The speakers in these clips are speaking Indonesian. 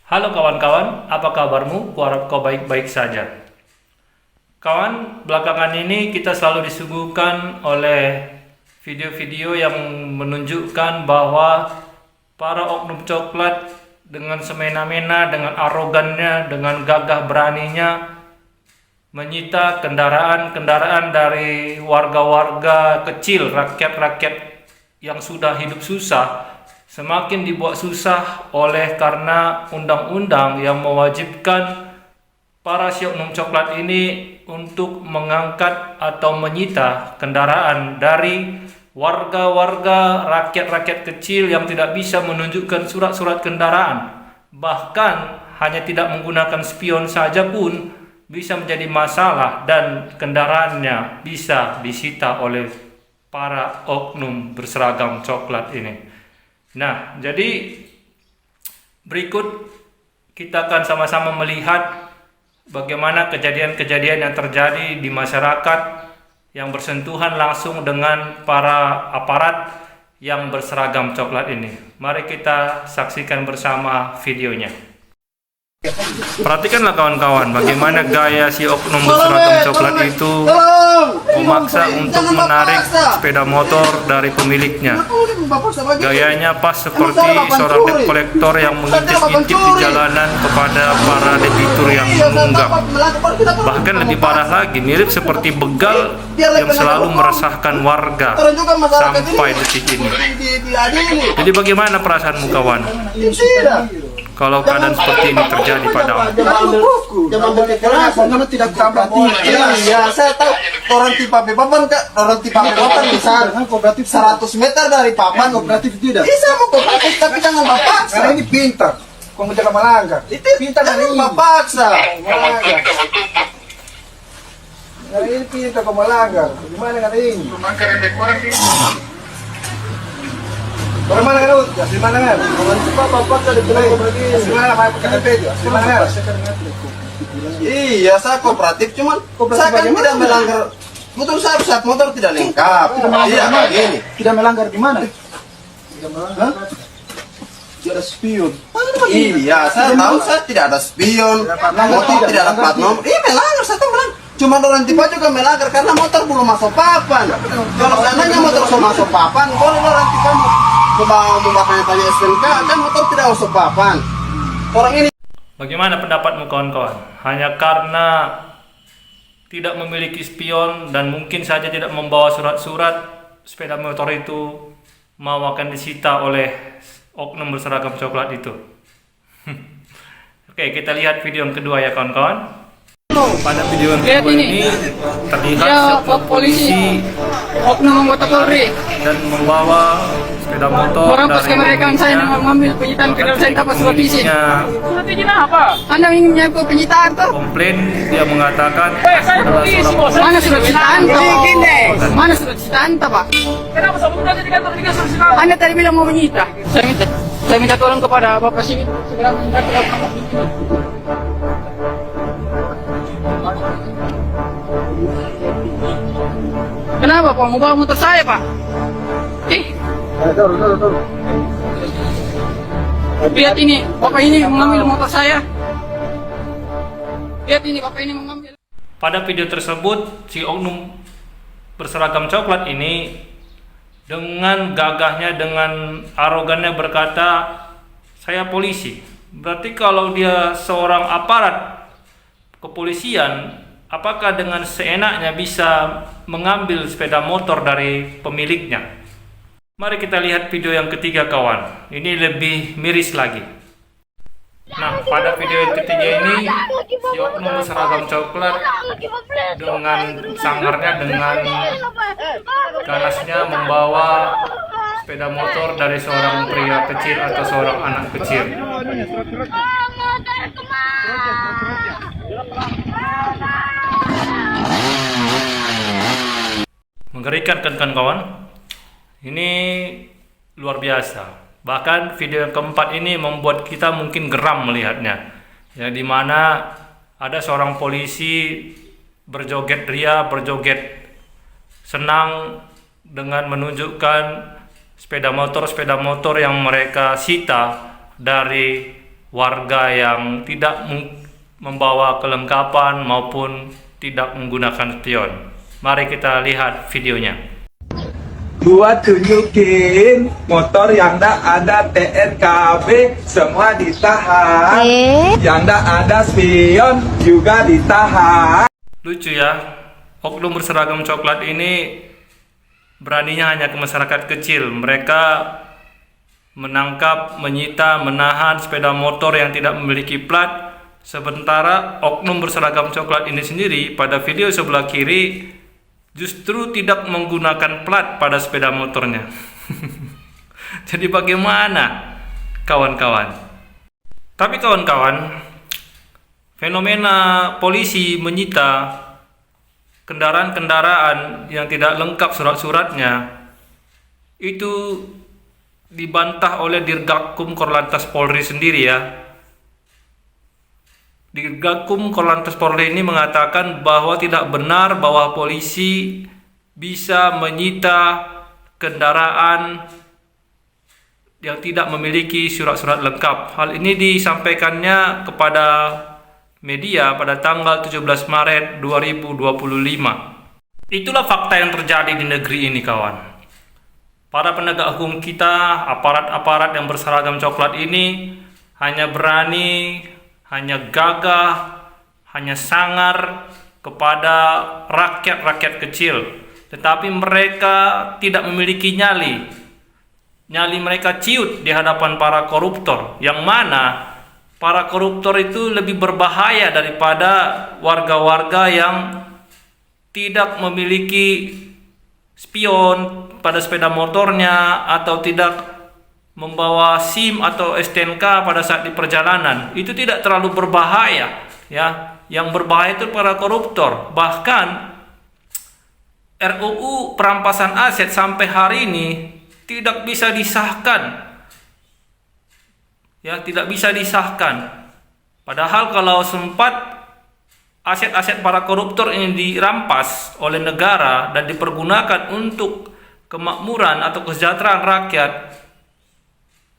Halo kawan-kawan, apa kabarmu? Kuharap kau baik-baik saja. Kawan, belakangan ini kita selalu disuguhkan oleh video-video yang menunjukkan bahwa para oknum coklat dengan semena-mena, dengan arogannya, dengan gagah beraninya menyita kendaraan-kendaraan dari warga-warga kecil, rakyat-rakyat yang sudah hidup susah. Semakin dibuat susah oleh karena undang-undang yang mewajibkan para si oknum coklat ini untuk mengangkat atau menyita kendaraan dari warga-warga rakyat-rakyat kecil yang tidak bisa menunjukkan surat-surat kendaraan. Bahkan hanya tidak menggunakan spion saja pun bisa menjadi masalah dan kendaraannya bisa disita oleh para oknum berseragam coklat ini. Nah, jadi berikut kita akan sama-sama melihat bagaimana kejadian-kejadian yang terjadi di masyarakat yang bersentuhan langsung dengan para aparat yang berseragam coklat ini. Mari kita saksikan bersama videonya. Perhatikanlah kawan-kawan bagaimana gaya si oknum berseragam coklat itu memaksa untuk menarik sepeda motor dari pemiliknya. Gayanya pas seperti seorang debt collector yang mengintip-intip di jalanan kepada para debitur yang menunggak. Bahkan lebih parah lagi, mirip seperti begal yang selalu meresahkan warga sampai detik ini. Jadi bagaimana perasaanmu kawan kalau keadaan seperti ini terjadi padamu? Jangan tidak ya, saya tahu orang tipe papan kak, orang tipe papan besar, kooperatif 100 meter dari papan kooperatif tidak. Bisa mau kooperatif tapi jangan memaksa. Karena ini pintar, kamu jangan melanggar. Itu pintar dan ini memaksa. Karena ini pintar kamu melanggar. Gimana kata ini? Bagaimana kan ut? Di mana kan? Bapak ada bilang kooperatif. Di mana namanya KTP itu? Di mana kan? Iya, saya kooperatif cuman saya kan tidak melanggar. Betul saya motor tidak lengkap. Iya, begini. Tidak melanggar di mana? Tidak melanggar. Tidak ada spion. Iya, saya tahu saya tidak ada spion. Motor tidak ada plat nomor. Iya, melanggar, saya tahu melanggar. Cuma orang tipe juga melanggar karena motor belum masuk papan. Kalau seandainya motor sudah masuk papan, boleh orang tipe memakai tanya SNK, kan motor tidak masuk papan. Orang ini. Bagaimana pendapatmu kawan-kawan? Hanya karena tidak memiliki spion dan mungkin saja tidak membawa surat-surat, sepeda motor itu mau akan disita oleh oknum berseragam coklat itu. Oke, kita lihat video yang kedua ya kawan-kawan. Pada video yang kedua ini terlihat sebuah polisi oknum anggota Polri dan membawa sepeda motor merampas dari kemerdekaan saya dengan mengambil penyitaan kendaraan saya tanpa surat izin. Surat izin apa? Anda ingin menyapu penyitaan tuh? Komplain, dia mengatakan Mana surat sitaan tuh? Mana surat sitaan tuh Pak? Kenapa sabuk berada di kantor juga surat sitaan? Anda tadi bilang mau menyita. Saya minta tolong kepada Bapak Sipit segera menyita. Kenapa Pak? Mau bawa motor saya Pak? Lihat ini, Bapak ini mengambil motor saya. Lihat ini, Bapak ini mengambil. Pada video tersebut, si oknum berseragam coklat ini dengan gagahnya, dengan arogannya berkata, saya polisi. Berarti kalau dia seorang aparat kepolisian, apakah dengan seenaknya bisa mengambil sepeda motor dari pemiliknya? Mari kita lihat video yang ketiga kawan. Ini lebih miris lagi. Nah, pada video yang ketiga ini si oknum berseragam coklat dengan sangarnya, dengan ganasnya membawa sepeda motor dari seorang pria kecil atau seorang anak kecil. Mengerikan kan kawan? Ini luar biasa. Bahkan video yang keempat ini membuat kita mungkin geram melihatnya. Ya, di mana ada seorang polisi berjoget ria, berjoget senang dengan menunjukkan sepeda motor yang mereka sita dari warga yang tidak membawa kelengkapan maupun tidak menggunakan spion. Mari kita lihat videonya. Gua tunjukin motor yang tak ada TNKB semua ditahan. Yang tak ada spion juga ditahan. Lucu ya, oknum berseragam coklat ini beraninya hanya ke masyarakat kecil. Mereka menangkap, menyita, menahan sepeda motor yang tidak memiliki plat. Sementara oknum berseragam coklat ini sendiri pada video sebelah kiri justru tidak menggunakan plat pada sepeda motornya. Jadi bagaimana kawan-kawan? Tapi kawan-kawan, fenomena polisi menyita kendaraan-kendaraan yang tidak lengkap surat-suratnya itu dibantah oleh Dirgakum Korlantas Polri sendiri ya. Dirgakum Korlantas Polri ini mengatakan bahwa tidak benar bahwa polisi bisa menyita kendaraan yang tidak memiliki surat-surat lengkap. Hal ini disampaikannya kepada media pada tanggal 17 Maret 2025. Itulah fakta yang terjadi di negeri ini, kawan. Para penegak hukum kita, aparat-aparat yang berseragam coklat ini hanya berani, hanya gagah, hanya sangar kepada rakyat-rakyat kecil. Tetapi mereka tidak memiliki nyali. Nyali mereka ciut di hadapan para koruptor. Yang mana para koruptor itu lebih berbahaya daripada warga-warga yang tidak memiliki spion pada sepeda motornya atau tidak membawa SIM atau STNK pada saat di perjalanan. Itu tidak terlalu berbahaya ya. Yang berbahaya itu para koruptor. Bahkan RUU perampasan aset sampai hari ini tidak bisa disahkan. Ya, tidak bisa disahkan. Padahal kalau sempat aset-aset para koruptor ini dirampas oleh negara dan dipergunakan untuk kemakmuran atau kesejahteraan rakyat,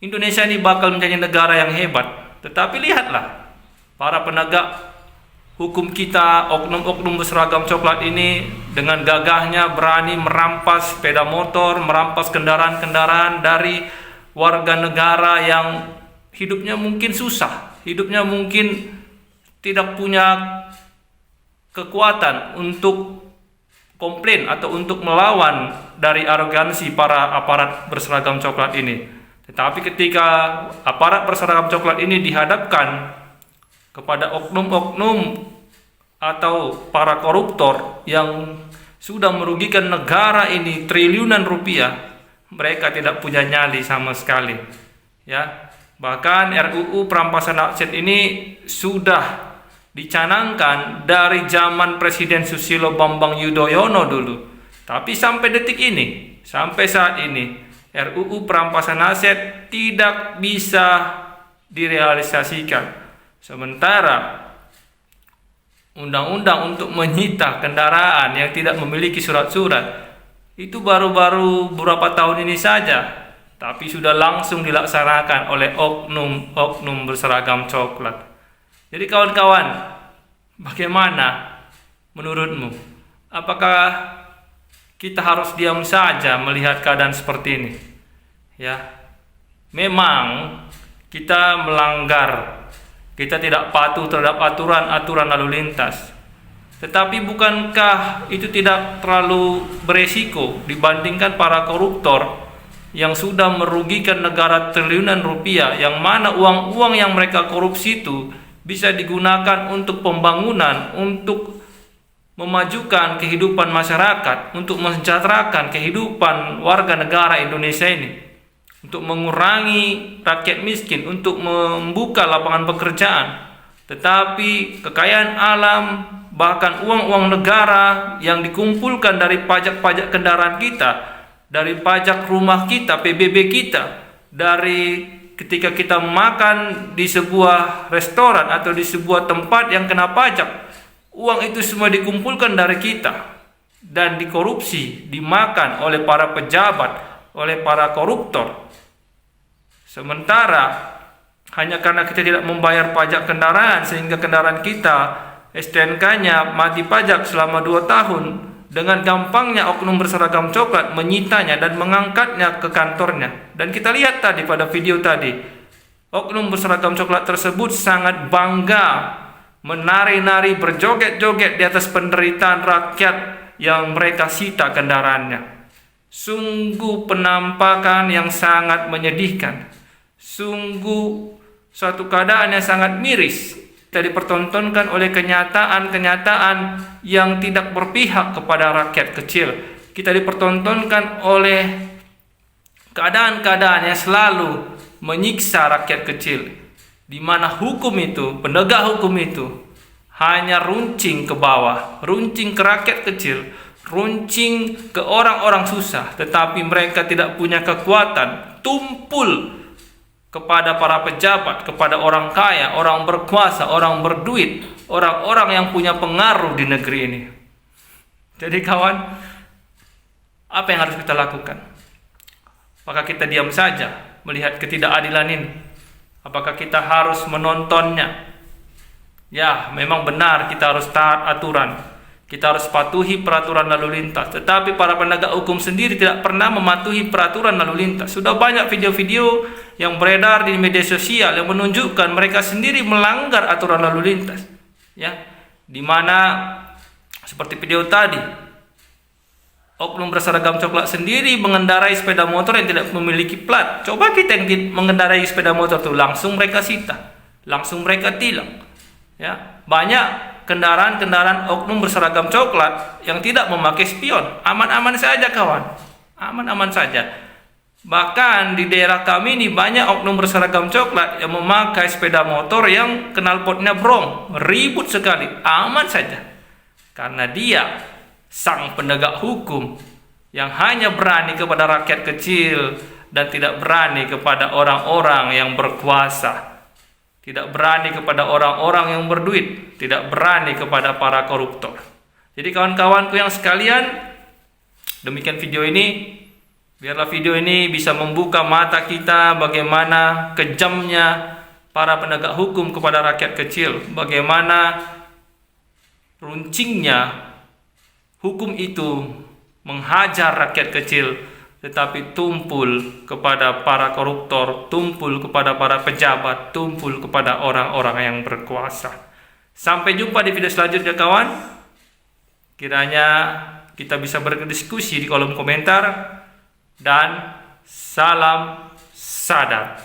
Indonesia ini bakal menjadi negara yang hebat. Tetapi lihatlah, para penegak hukum kita, oknum-oknum berseragam coklat ini dengan gagahnya berani merampas sepeda motor, merampas kendaraan-kendaraan dari warga negara yang hidupnya mungkin susah, hidupnya mungkin tidak punya kekuatan untuk komplain atau untuk melawan dari arogansi para aparat berseragam coklat ini. Tetapi ketika aparat berseragam coklat ini dihadapkan kepada oknum-oknum atau para koruptor yang sudah merugikan negara ini triliunan rupiah, mereka tidak punya nyali sama sekali. Ya, bahkan RUU perampasan aset ini sudah dicanangkan dari zaman Presiden Susilo Bambang Yudhoyono dulu. Tapi sampai detik ini, sampai saat ini, RUU perampasan aset tidak bisa direalisasikan. Sementara undang-undang untuk menyita kendaraan yang tidak memiliki surat-surat itu baru-baru beberapa tahun ini saja, tapi sudah langsung dilaksanakan oleh oknum-oknum berseragam coklat. Jadi kawan-kawan, bagaimana menurutmu? Apakah kita harus diam saja melihat keadaan seperti ini? Ya, memang kita melanggar, kita tidak patuh terhadap aturan-aturan lalu lintas. Tetapi bukankah itu tidak terlalu beresiko dibandingkan para koruptor yang sudah merugikan negara triliunan rupiah, yang mana uang-uang yang mereka korupsi itu bisa digunakan untuk pembangunan, untuk memajukan kehidupan masyarakat, untuk mensejahterakan kehidupan warga negara Indonesia ini, untuk mengurangi rakyat miskin, untuk membuka lapangan pekerjaan. Tetapi kekayaan alam, bahkan uang-uang negara yang dikumpulkan dari pajak-pajak kendaraan kita, dari pajak rumah kita, PBB kita, dari ketika kita makan di sebuah restoran atau di sebuah tempat yang kena pajak, uang itu semua dikumpulkan dari kita dan dikorupsi, dimakan oleh para pejabat, oleh para koruptor. Sementara hanya karena kita tidak membayar pajak kendaraan sehingga kendaraan kita STNK-nya mati pajak selama 2 tahun. Dengan gampangnya oknum berseragam coklat menyitanya dan mengangkatnya ke kantornya. Dan kita lihat tadi pada video tadi, oknum berseragam coklat tersebut sangat bangga menari-nari, berjoget-joget di atas penderitaan rakyat yang mereka sita kendaraannya. Sungguh penampakan yang sangat menyedihkan. Sungguh suatu keadaan yang sangat miris. Kita dipertontonkan oleh kenyataan-kenyataan yang tidak berpihak kepada rakyat kecil. Kita dipertontonkan oleh keadaan-keadaan yang selalu menyiksa rakyat kecil, di mana hukum itu, penegak hukum itu hanya runcing ke bawah, runcing ke rakyat kecil, runcing ke orang-orang susah, tetapi mereka tidak punya kekuatan, tumpul kepada para pejabat, kepada orang kaya, orang berkuasa, orang berduit, orang-orang yang punya pengaruh di negeri ini. Jadi kawan, apa yang harus kita lakukan? Apakah kita diam saja melihat ketidakadilan ini? Apakah kita harus menontonnya? Ya, memang benar kita harus taat aturan. Kita harus patuhi peraturan lalu lintas. Tetapi para penegak hukum sendiri tidak pernah mematuhi peraturan lalu lintas. Sudah banyak video-video yang beredar di media sosial yang menunjukkan mereka sendiri melanggar aturan lalu lintas. Ya, di mana seperti video tadi, oknum berseragam coklat sendiri mengendarai sepeda motor yang tidak memiliki plat. Coba kita yang mengendarai sepeda motor itu, langsung mereka sita, langsung mereka tilang. Ya, banyak kendaraan-kendaraan oknum berseragam coklat yang tidak memakai spion. Aman-aman saja kawan, aman-aman saja. Bahkan di daerah kami ini banyak oknum berseragam coklat yang memakai sepeda motor yang knalpotnya brong, ribut sekali. Aman saja, karena dia sang penegak hukum yang hanya berani kepada rakyat kecil dan tidak berani kepada orang-orang yang berkuasa. Tidak berani kepada orang-orang yang berduit, tidak berani kepada para koruptor. Jadi kawan-kawanku yang sekalian, demikian video ini. Biarlah video ini bisa membuka mata kita bagaimana kejamnya para penegak hukum kepada rakyat kecil, bagaimana runcingnya hukum itu menghajar rakyat kecil, tetapi tumpul kepada para koruptor, tumpul kepada para pejabat, tumpul kepada orang-orang yang berkuasa. Sampai jumpa di video selanjutnya kawan. Kiranya kita bisa berdiskusi di kolom komentar. Dan salam sadar.